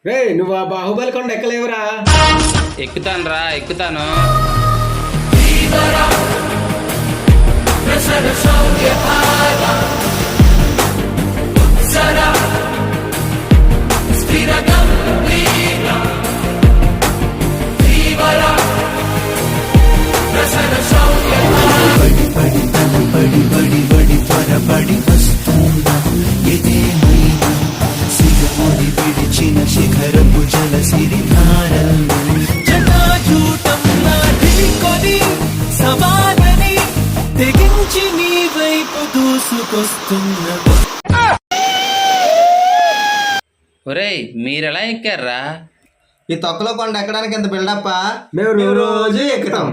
రే నువ్వు ఆ బాహుబలి కొండ ఎక్కలేవురా. ఎక్కుతాను రా, ఎక్కుతాను. త్వరపడి వస్తున్నా ఎదేమైనా సిగముడి విడిచిన శిఖరపు జలసిరిధారలు జటాజూటంలా ఢీకొని సవాలని తెగించి నీ వైపు దూసుకొస్తున్న ఒరేయ్ మీరెలా ఎక్కారా? ఈ తొక్కలో కొండ ఎక్కడానికి ఎంత బిల్డప్పా? మేము రోజు ఎక్కుతాం.